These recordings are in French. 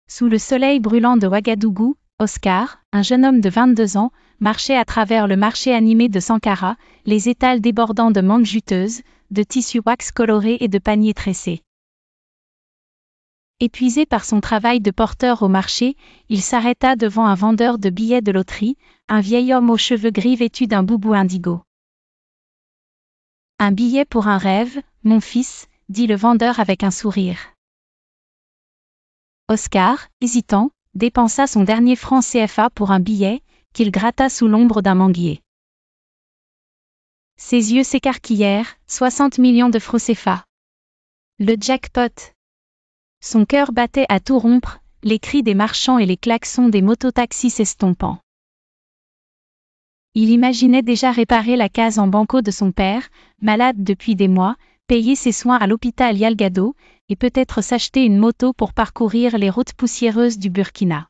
Sous le soleil brûlant de Ouagadougou, Oscar, un jeune homme de 22 ans, marchait à travers le marché animé de Sankara, les étals débordant de mangues juteuses, de tissus wax colorés et de paniers tressés. Épuisé par son travail de porteur au marché, il s'arrêta devant un vendeur de billets de loterie, un vieil homme aux cheveux gris vêtu d'un boubou indigo. « Un billet pour un rêve, mon fils », dit le vendeur avec un sourire. Oscar, hésitant, dépensa son dernier franc CFA pour un billet, qu'il gratta sous l'ombre d'un manguier. Ses yeux s'écarquillèrent, 60 millions de francs CFA. Le jackpot. Son cœur battait à tout rompre, les cris des marchands et les klaxons des mototaxis s'estompant. Il imaginait déjà réparer la case en banco de son père, malade depuis des mois, payer ses soins à l'hôpital Yalgado, et peut-être s'acheter une moto pour parcourir les routes poussiéreuses du Burkina.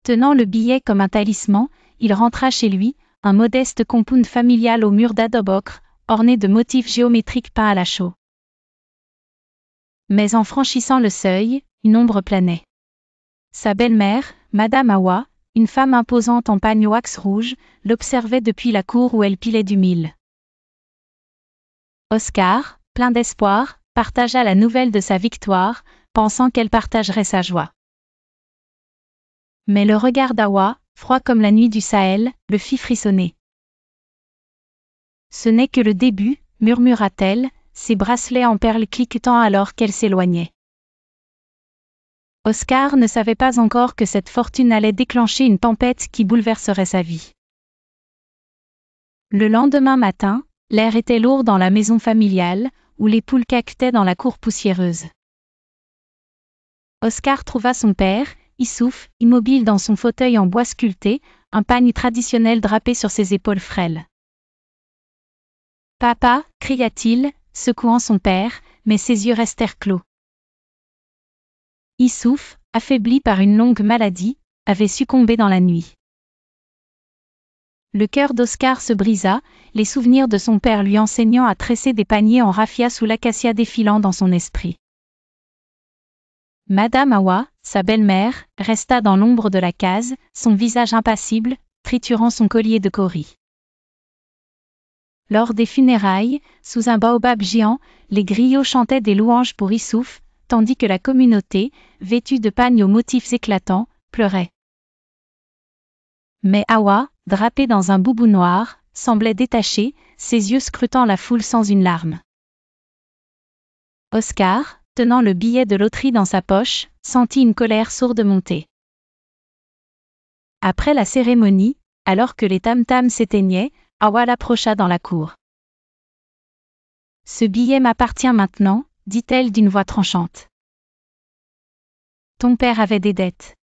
Tenant le billet comme un talisman, il rentra chez lui, un modeste compound familial au mur d'adobe ocre, orné de motifs géométriques peints à la chaux. Mais en franchissant le seuil, une ombre planait. Sa belle-mère, Madame Awa, une femme imposante en pagne wax rouge, l'observait depuis la cour où elle pilait du mil. Oscar, plein d'espoir, partagea la nouvelle de sa victoire, pensant qu'elle partagerait sa joie. Mais le regard d'Awa, froid comme la nuit du Sahel, le fit frissonner. « Ce n'est que le début », murmura-t-elle, ses bracelets en perles cliquetant alors qu'elle s'éloignait. Oscar ne savait pas encore que cette fortune allait déclencher une tempête qui bouleverserait sa vie. Le lendemain matin, l'air était lourd dans la maison familiale, où les poules caquetaient dans la cour poussiéreuse. Oscar trouva son père, Issouf, immobile dans son fauteuil en bois sculpté, un pagne traditionnel drapé sur ses épaules frêles. « Papa » cria-t-il, secouant son père, mais ses yeux restèrent clos. Issouf, affaibli par une longue maladie, avait succombé dans la nuit. Le cœur d'Oscar se brisa, les souvenirs de son père lui enseignant à tresser des paniers en raffia sous l'acacia défilant dans son esprit. Madame Awa, sa belle-mère, resta dans l'ombre de la case, son visage impassible, triturant son collier de cauris. Lors des funérailles, sous un baobab géant, les griots chantaient des louanges pour Issouf, tandis que la communauté, vêtue de pagnes aux motifs éclatants, pleurait. Mais Awa, drapée dans un boubou noir, semblait détachée, ses yeux scrutant la foule sans une larme. Oscar, tenant le billet de loterie dans sa poche, sentit une colère sourde monter. Après la cérémonie, alors que les tam-tams s'éteignaient, Awa l'approcha dans la cour. « Ce billet m'appartient maintenant », dit-elle d'une voix tranchante. « Ton père avait des dettes.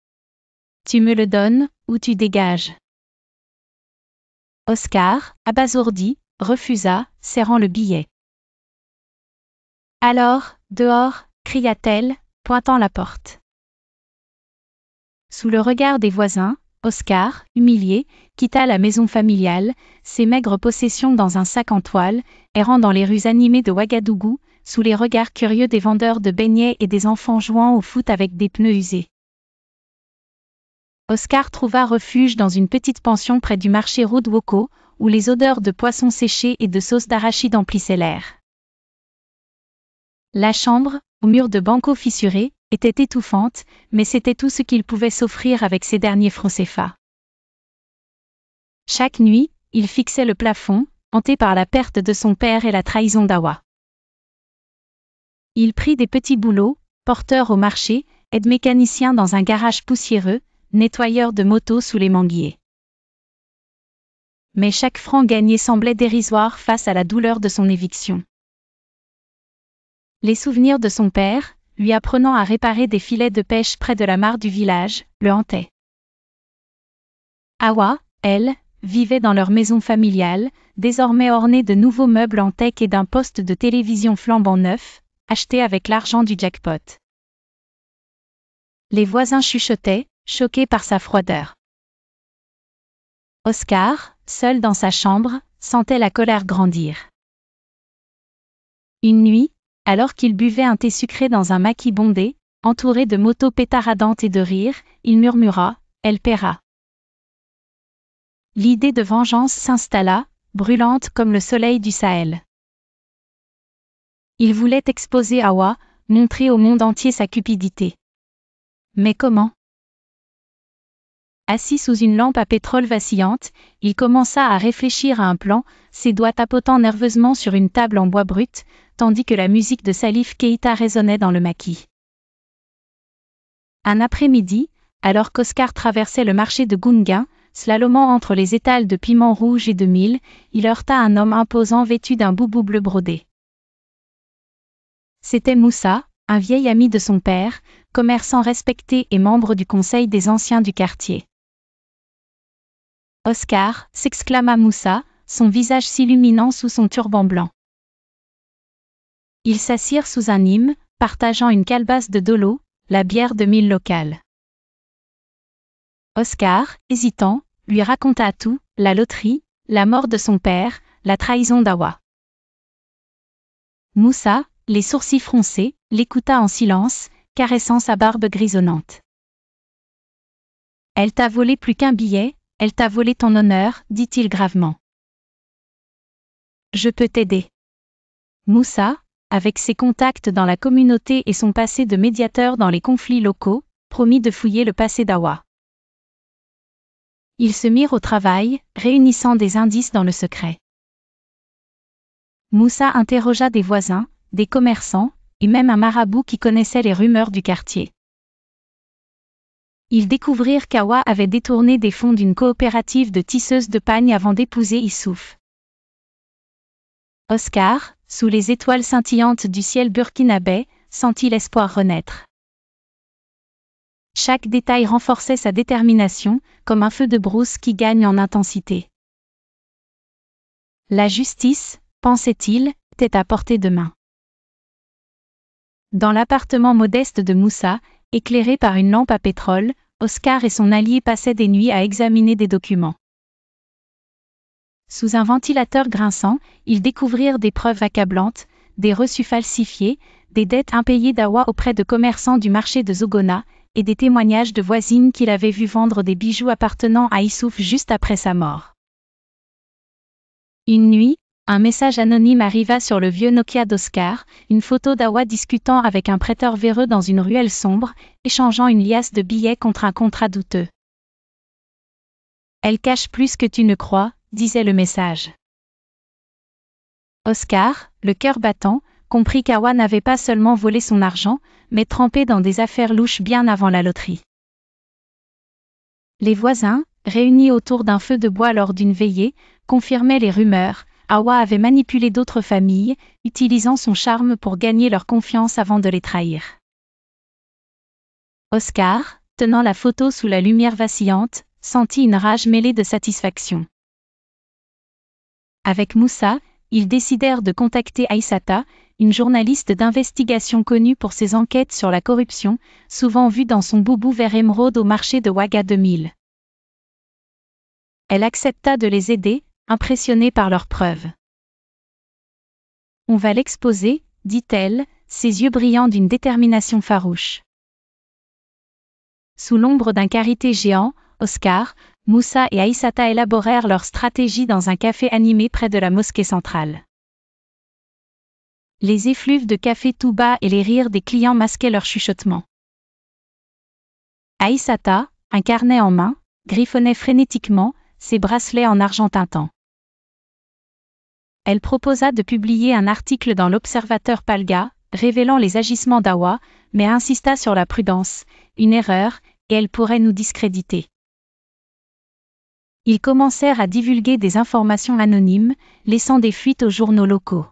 Tu me le donnes, ou tu dégages. » Oscar, abasourdi, refusa, serrant le billet. « Alors, dehors » cria-t-elle, pointant la porte. Sous le regard des voisins, Oscar, humilié, quitta la maison familiale, ses maigres possessions dans un sac en toile, errant dans les rues animées de Ouagadougou, sous les regards curieux des vendeurs de beignets et des enfants jouant au foot avec des pneus usés. Oscar trouva refuge dans une petite pension près du marché Roudwoko, où les odeurs de poissons séchés et de sauce d'arachide emplissaient l'air. La chambre, aux murs de banco fissurés, était étouffante, mais c'était tout ce qu'il pouvait s'offrir avec ses derniers francs CFA. Chaque nuit, il fixait le plafond, hanté par la perte de son père et la trahison d'Awa. Il prit des petits boulots, porteur au marché, aide-mécanicien dans un garage poussiéreux, nettoyeur de motos sous les manguiers. Mais chaque franc gagné semblait dérisoire face à la douleur de son éviction. Les souvenirs de son père, lui apprenant à réparer des filets de pêche près de la mare du village, le hantaient. Awa, elle, vivait dans leur maison familiale, désormais ornée de nouveaux meubles en teck et d'un poste de télévision flambant neuf, acheté avec l'argent du jackpot. Les voisins chuchotaient, choqués par sa froideur. Oscar, seul dans sa chambre, sentait la colère grandir. Une nuit, alors qu'il buvait un thé sucré dans un maquis bondé, entouré de motos pétaradantes et de rires, il murmura « Elle paiera ». L'idée de vengeance s'installa, brûlante comme le soleil du Sahel. Il voulait exposer Hawa, montrer au monde entier sa cupidité. Mais comment? Assis sous une lampe à pétrole vacillante, il commença à réfléchir à un plan, ses doigts tapotant nerveusement sur une table en bois brut, tandis que la musique de Salif Keïta résonnait dans le maquis. Un après-midi, alors qu'Oscar traversait le marché de Gounguin, slalomant entre les étals de piments rouges et de mil, il heurta un homme imposant vêtu d'un boubou bleu brodé. C'était Moussa, un vieil ami de son père, commerçant respecté et membre du conseil des anciens du quartier. « Oscar » s'exclama Moussa, son visage s'illuminant sous son turban blanc. Ils s'assirent sous un hime, partageant une calebasse de dolo, la bière de mil locale. Oscar, hésitant, lui raconta tout, la loterie, la mort de son père, la trahison d'Hawa. Moussa, les sourcils froncés, l'écouta en silence, caressant sa barbe grisonnante. « Elle t'a volé plus qu'un billet, elle t'a volé ton honneur, dit-il gravement. Je peux t'aider. Moussa, avec ses contacts dans la communauté et son passé de médiateur dans les conflits locaux, promit de fouiller le passé d'Hawa. Ils se mirent au travail, réunissant des indices dans le secret. Moussa interrogea des voisins, des commerçants, et même un marabout qui connaissait les rumeurs du quartier. Ils découvrirent qu'Hawa avait détourné des fonds d'une coopérative de tisseuses de pagne avant d'épouser Issouf. Oscar, sous les étoiles scintillantes du ciel burkinabé, sentit l'espoir renaître. Chaque détail renforçait sa détermination, comme un feu de brousse qui gagne en intensité. La justice, pensait-il, était à portée de main. Dans l'appartement modeste de Moussa, éclairé par une lampe à pétrole, Oscar et son allié passaient des nuits à examiner des documents. Sous un ventilateur grinçant, ils découvrirent des preuves accablantes, des reçus falsifiés, des dettes impayées d'Hawa auprès de commerçants du marché de Zogona, et des témoignages de voisines qu'il avait vu vendre des bijoux appartenant à Issouf juste après sa mort. Une nuit, un message anonyme arriva sur le vieux Nokia d'Oscar, une photo d'Hawa discutant avec un prêteur véreux dans une ruelle sombre, échangeant une liasse de billets contre un contrat douteux. « Elle cache plus que tu ne crois », disait le message. Oscar, le cœur battant, comprit qu'Hawa n'avait pas seulement volé son argent, mais trempé dans des affaires louches bien avant la loterie. Les voisins, réunis autour d'un feu de bois lors d'une veillée, confirmaient les rumeurs. Hawa avait manipulé d'autres familles, utilisant son charme pour gagner leur confiance avant de les trahir. Oscar, tenant la photo sous la lumière vacillante, sentit une rage mêlée de satisfaction. Avec Moussa, ils décidèrent de contacter Aïssata, une journaliste d'investigation connue pour ses enquêtes sur la corruption, souvent vue dans son boubou vert émeraude au marché de Ouaga 2000. Elle accepta de les aider, impressionnée par leurs preuves. « On va l'exposer, dit-elle, ses yeux brillants d'une détermination farouche. Sous l'ombre d'un karité géant, Oscar, Moussa et Aïssata élaborèrent leur stratégie dans un café animé près de la mosquée centrale. Les effluves de café tout bas et les rires des clients masquaient leurs chuchotements. Aïssata, un carnet en main, griffonnait frénétiquement, ses bracelets en argent tintant. Elle proposa de publier un article dans l'Observateur Palga, révélant les agissements d'Hawa, mais insista sur la prudence, une erreur, et elle pourrait nous discréditer. Ils commencèrent à divulguer des informations anonymes, laissant des fuites aux journaux locaux.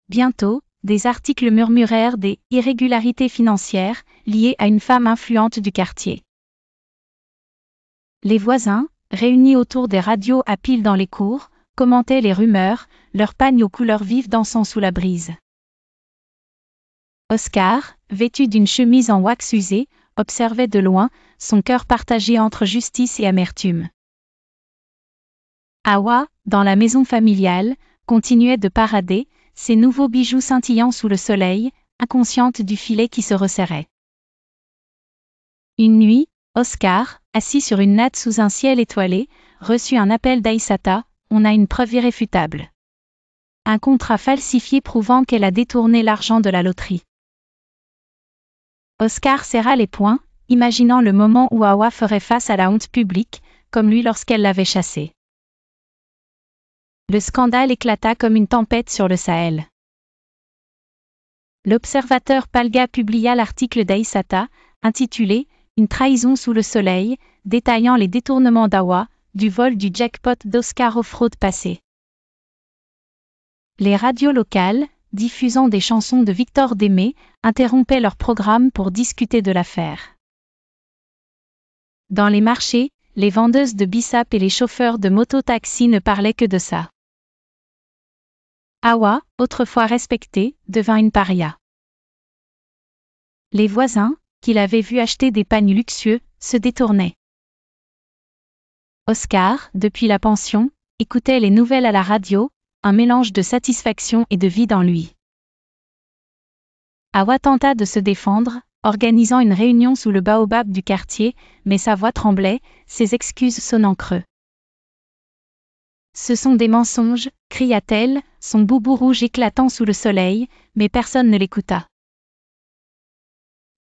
Bientôt, des articles murmurèrent des « irrégularités financières » liées à une femme influente du quartier. Les voisins, réunis autour des radios à piles dans les cours, commentaient les rumeurs, leurs pagnes aux couleurs vives dansant sous la brise. Oscar, vêtu d'une chemise en wax usé, observait de loin, son cœur partagé entre justice et amertume. Hawa, dans la maison familiale, continuait de parader, ses nouveaux bijoux scintillant sous le soleil, inconsciente du filet qui se resserrait. Une nuit, Oscar, assis sur une natte sous un ciel étoilé, reçut un appel d'Aïssata. On a une preuve irréfutable. Un contrat falsifié prouvant qu'elle a détourné l'argent de la loterie. Oscar serra les poings, imaginant le moment où Hawa ferait face à la honte publique, comme lui lorsqu'elle l'avait chassé. Le scandale éclata comme une tempête sur le Sahel. L'observateur Palga publia l'article d'Aïssata, intitulé « Une trahison sous le soleil », détaillant les détournements d'Hawa, du vol du jackpot d'Oscar aux fraudes passées. Les radios locales, diffusant des chansons de Victor Démé, interrompaient leur programme pour discuter de l'affaire. Dans les marchés, les vendeuses de bissap et les chauffeurs de moto-taxi ne parlaient que de ça. Hawa, autrefois respectée, devint une paria. Les voisins, qui l'avaient vu acheter des pagnes luxueux, se détournaient. Oscar, depuis la pension, écoutait les nouvelles à la radio, un mélange de satisfaction et de vide en lui. Hawa tenta de se défendre, organisant une réunion sous le baobab du quartier, mais sa voix tremblait, ses excuses sonnant creux. Ce sont des mensonges, cria-t-elle, son boubou rouge éclatant sous le soleil, mais personne ne l'écouta.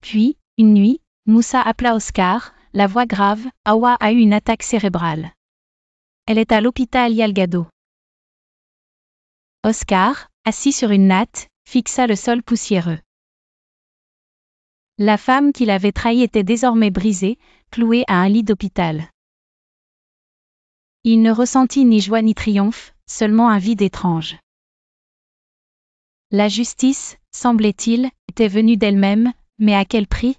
Puis, une nuit, Moussa appela Oscar, la voix grave, Hawa a eu une attaque cérébrale. Elle est à l'hôpital Yalgado. Oscar, assis sur une natte, fixa le sol poussiéreux. La femme qui l'avait trahi était désormais brisée, clouée à un lit d'hôpital. Il ne ressentit ni joie ni triomphe, seulement un vide étrange. La justice, semblait-il, était venue d'elle-même, mais à quel prix?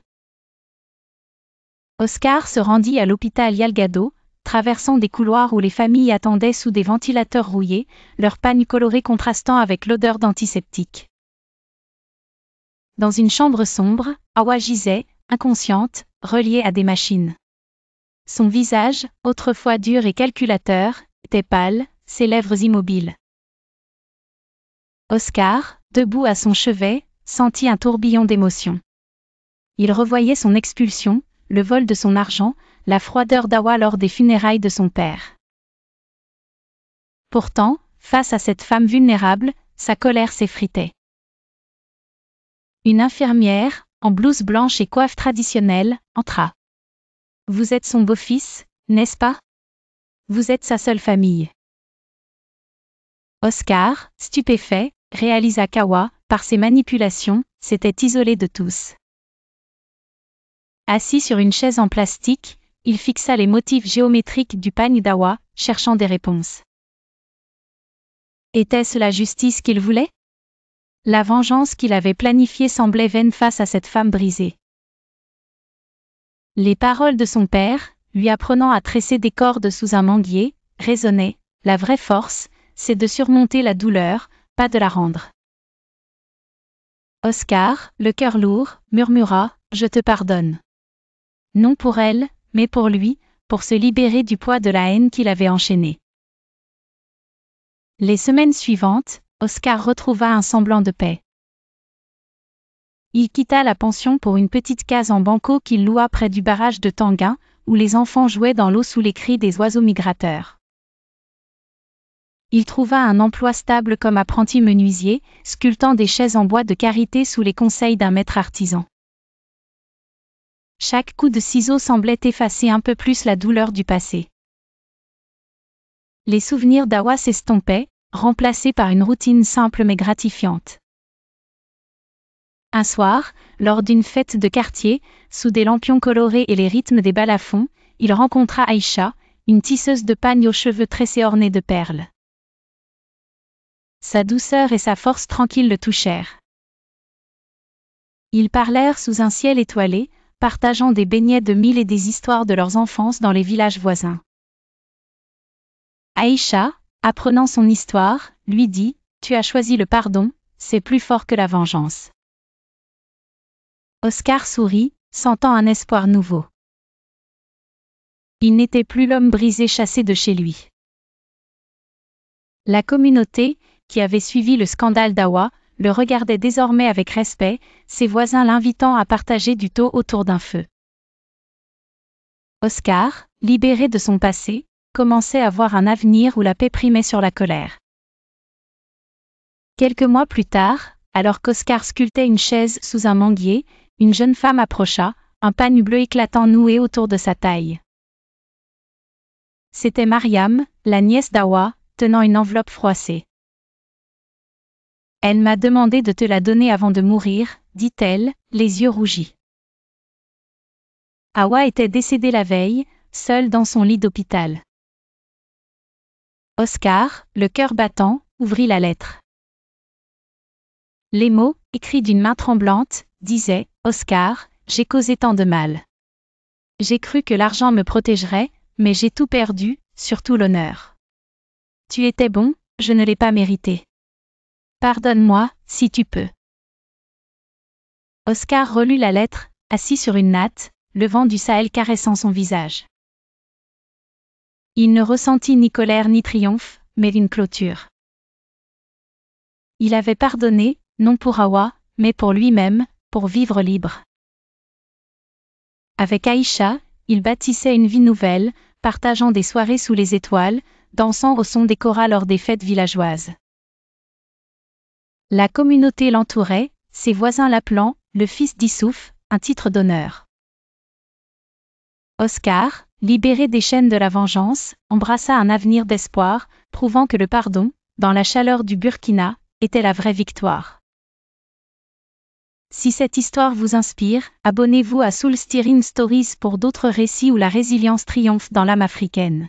Oscar se rendit à l'hôpital Yalgado, traversant des couloirs où les familles attendaient sous des ventilateurs rouillés, leurs pagnes colorées contrastant avec l'odeur d'antiseptique. Dans une chambre sombre, Hawa gisait, inconsciente, reliée à des machines. Son visage, autrefois dur et calculateur, était pâle, ses lèvres immobiles. Oscar, debout à son chevet, sentit un tourbillon d'émotions. Il revoyait son expulsion, le vol de son argent, la froideur d'Hawa lors des funérailles de son père. Pourtant, face à cette femme vulnérable, sa colère s'effritait. Une infirmière, en blouse blanche et coiffe traditionnelle, entra. « Vous êtes son beau-fils, n'est-ce pas? Vous êtes sa seule famille. » Oscar, stupéfait, réalisa qu'Hawa, par ses manipulations, s'était isolé de tous. Assis sur une chaise en plastique, il fixa les motifs géométriques du pagne d'Hawa, cherchant des réponses. Était-ce la justice qu'il voulait? La vengeance qu'il avait planifiée semblait vaine face à cette femme brisée. Les paroles de son père, lui apprenant à tresser des cordes sous un manguier, résonnaient. La vraie force, c'est de surmonter la douleur, pas de la rendre. Oscar, le cœur lourd, murmura « Je te pardonne ». Non pour elle, mais pour lui, pour se libérer du poids de la haine qui l'avait enchaîné. Les semaines suivantes, Oscar retrouva un semblant de paix. Il quitta la pension pour une petite case en banco qu'il loua près du barrage de Tanguin, où les enfants jouaient dans l'eau sous les cris des oiseaux migrateurs. Il trouva un emploi stable comme apprenti menuisier, sculptant des chaises en bois de karité sous les conseils d'un maître artisan. Chaque coup de ciseau semblait effacer un peu plus la douleur du passé. Les souvenirs d'Hawa s'estompaient, remplacés par une routine simple mais gratifiante. Un soir, lors d'une fête de quartier, sous des lampions colorés et les rythmes des balafons, il rencontra Aïcha, une tisseuse de pagne aux cheveux tressés ornés de perles. Sa douceur et sa force tranquille le touchèrent. Ils parlèrent sous un ciel étoilé, partageant des beignets de mil et des histoires de leurs enfances dans les villages voisins. Aïcha, apprenant son histoire, lui dit « Tu as choisi le pardon, c'est plus fort que la vengeance. » Oscar sourit, sentant un espoir nouveau. Il n'était plus l'homme brisé chassé de chez lui. La communauté, qui avait suivi le scandale d'Hawa, le regardait désormais avec respect, ses voisins l'invitant à partager du thé autour d'un feu. Oscar, libéré de son passé, commençait à voir un avenir où la paix primait sur la colère. Quelques mois plus tard, alors qu'Oscar sculptait une chaise sous un manguier, une jeune femme approcha, un pagne bleu éclatant noué autour de sa taille. C'était Mariam, la nièce d'Awa, tenant une enveloppe froissée. « Elle m'a demandé de te la donner avant de mourir, » dit-elle, les yeux rougis. Awa était décédée la veille, seule dans son lit d'hôpital. Oscar, le cœur battant, ouvrit la lettre. Les mots, écrits d'une main tremblante, disaient « Oscar, j'ai causé tant de mal. J'ai cru que l'argent me protégerait, mais j'ai tout perdu, surtout l'honneur. Tu étais bon, je ne l'ai pas mérité. Pardonne-moi, si tu peux. » Oscar relut la lettre, assis sur une natte, le vent du Sahel caressant son visage. Il ne ressentit ni colère ni triomphe, mais une clôture. Il avait pardonné, non pour Awa, mais pour lui-même, pour vivre libre. Avec Aïcha, il bâtissait une vie nouvelle, partageant des soirées sous les étoiles, dansant au son des choras lors des fêtes villageoises. La communauté l'entourait, ses voisins l'appelant « le fils d'Issouf », un titre d'honneur. Oscar, libéré des chaînes de la vengeance, embrassa un avenir d'espoir, prouvant que le pardon, dans la chaleur du Burkina, était la vraie victoire. Si cette histoire vous inspire, abonnez-vous à Soul Stirring Stories pour d'autres récits où la résilience triomphe dans l'âme africaine.